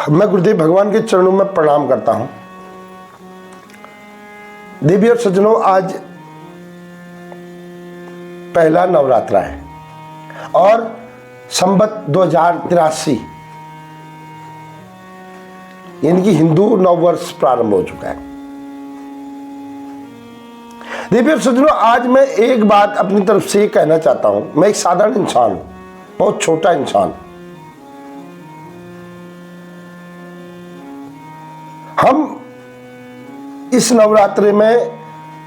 मैं गुरुदेव भगवान के चरणों में प्रणाम करता हूं। देवी और सज्जनों, आज पहला नवरात्रा है और संवत 2083 यानी कि हिंदू नववर्ष प्रारंभ हो चुका है। देवी और सज्जनों, आज मैं एक बात अपनी तरफ से ये कहना चाहता हूं। मैं एक साधारण इंसान हूं, बहुत छोटा इंसान। हम इस नवरात्रि में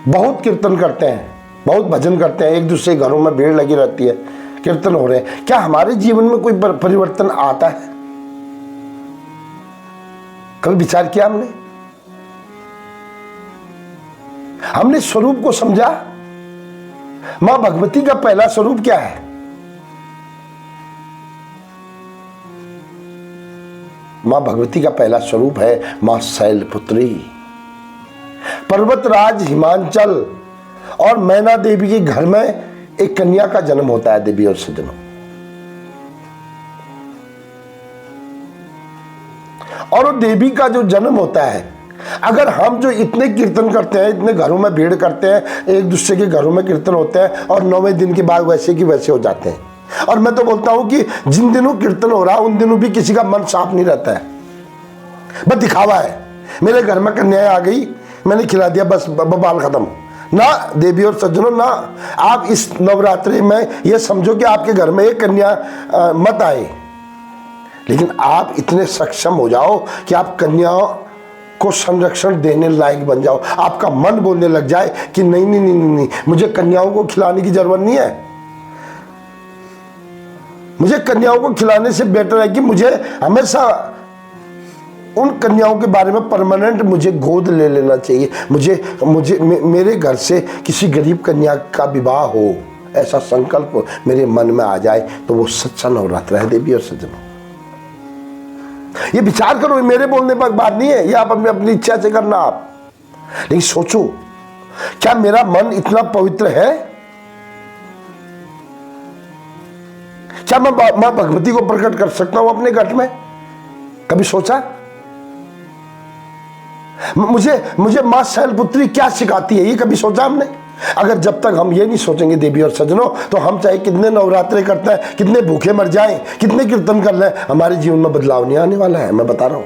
बहुत कीर्तन करते हैं, बहुत भजन करते हैं, एक दूसरे घरों में भीड़ लगी रहती है, कीर्तन हो रहे हैं। क्या हमारे जीवन में कोई परिवर्तन आता है? कभी विचार किया हमने स्वरूप को समझा? मां भगवती का पहला स्वरूप क्या है? मां भगवती का पहला स्वरूप है मां शैलपुत्री। पर्वतराज हिमांचल और मैना देवी के घर में एक कन्या का जन्म होता है। देवी और सज्जनों, और वो देवी का जो जन्म होता है, अगर हम जो इतने कीर्तन करते हैं, इतने घरों में भीड़ करते हैं, एक दूसरे के घरों में कीर्तन होते हैं और 9वें दिन के बाद वैसे की वैसे हो जाते हैं। और मैं तो बोलता हूं कि जिन दिनों कीर्तन हो रहा उन दिनों भी किसी का मन साफ नहीं रहता है, बस दिखावा है। मेरे घर में कन्याएं आ गई, मैंने खिला दिया, बस बवाल खत्म। ना देवी और सज्जनों, ना आप इस नवरात्रि में ये समझो कि आपके घर में एक कन्या मत आए, लेकिन आप इतने सक्षम हो जाओ कि आप कन्याओं को संरक्षण देने लायक बन जाओ। आपका मन बोलने लग जाए कि नहीं नहीं नहीं नहीं, मुझे कन्याओं को खिलाने की जरूरत नहीं है। मुझे कन्याओं को खिलाने से बेटर है कि मुझे हमेशा उन कन्याओं के बारे में परमानेंट मुझे गोद ले लेना चाहिए। मुझे मेरे घर से किसी गरीब कन्या का विवाह हो, ऐसा संकल्प मेरे मन में आ जाए तो वो सच्चा नवरात्र है। देवी और सज्जनों, ये विचार करो, मेरे बोलने पर बात नहीं है, ये आप अपनी इच्छा से करना आप। लेकिन सोचो, क्या मेरा मन इतना पवित्र है? क्या मैं मां भगवती को प्रकट कर सकता हूं अपने घट में? कभी सोचा? मुझे मां शैलपुत्री क्या सिखाती है, ये कभी सोचा हमने? अगर जब तक हम ये नहीं सोचेंगे देवी और सज्जनों, तो हम चाहे कितने नवरात्रे करते हैं, कितने भूखे मर जाएं, कितने कीर्तन कर लें, हमारे जीवन में बदलाव नहीं आने वाला है। मैं बता रहा हूं।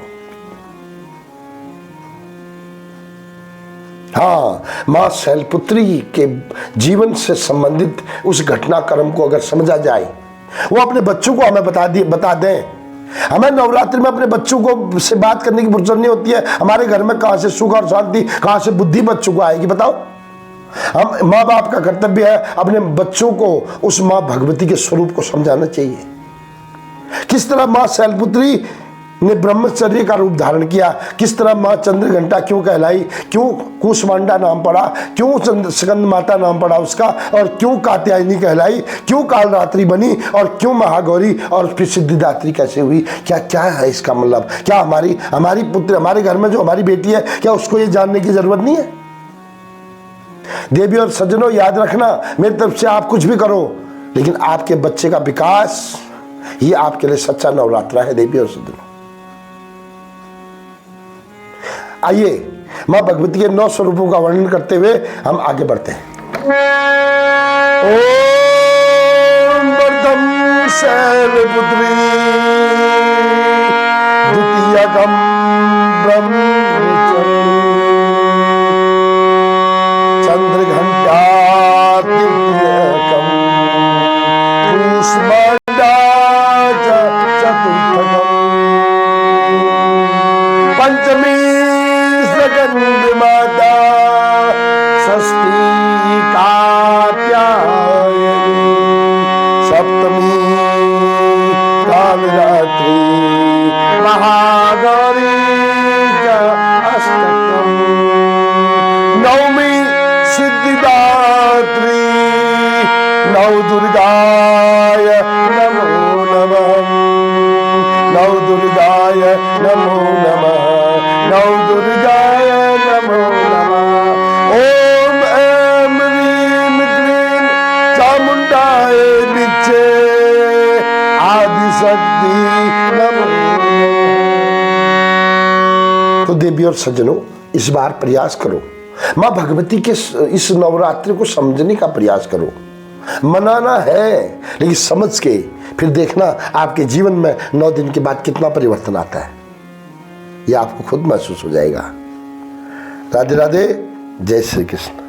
हाँ, मां शैलपुत्री के जीवन से संबंधित उस घटनाक्रम को अगर समझा जाए, वो अपने बच्चों को हमें बता दें। हमें नवरात्रि में अपने बच्चों को से बात करने की फुर्सत नहीं होती है। हमारे घर में कहां से सुख और शांति, कहां से बुद्धि बच्चों को आएगी, बताओ? हम माँ बाप का कर्तव्य है अपने बच्चों को उस माँ भगवती के स्वरूप को समझाना चाहिए। किस तरह माँ शैलपुत्री ने ब्रह्मचर्य का रूप धारण किया, किस तरह माँ चंद्रघंटा क्यों कहलाई, क्यों कुष्मांडा नाम पड़ा, क्यों स्कंद माता नाम पड़ा उसका, और क्यों कात्यायनी कहलाई, क्यों कालरात्रि बनी, और क्यों महागौरी, और फिर सिद्धिदात्री कैसे हुई? क्या क्या है इसका मतलब? क्या हमारी पुत्र, हमारे घर में जो हमारी बेटी है, क्या उसको ये जानने की जरूरत नहीं है? देवी और सज्जनों, याद रखना, मेरी तरफ से आप कुछ भी करो, लेकिन आपके बच्चे का विकास ये आपके लिए सच्चा नवरात्रा है। देवी और सज्जनों, आइए मां भगवती के 9 स्वरूपों का वर्णन करते हुए हम आगे बढ़ते हैं। ओम वर्धम शैलपुत्री द्वितीयकम ब्रह्मचर्य चंद्रघंटा तृतीयकम कुष्मांडा चतुर्थकम पंचमी स्कंद माता षष्ठी कात्यायनी सप्तमी कालरात्रि महागौरी अष्टकम नवमी सिद्धिदात्री नवदुर्गाय नमो नमः नवदुर्गाय नमो नमः नवदुर्गाय नमो नमः। ओम ऐं ह्रीं क्लीं चामुंडाय विच्चे आदिशक्ति नमो नमः। तो देवी और सज्जनों, इस बार प्रयास करो, माँ भगवती के इस नवरात्रि को समझने का प्रयास करो। मनाना है लेकिन समझ के, फिर देखना आपके जीवन में 9 दिन के बाद कितना परिवर्तन आता है, यह आपको खुद महसूस हो जाएगा। राधे राधे, जय श्री कृष्ण।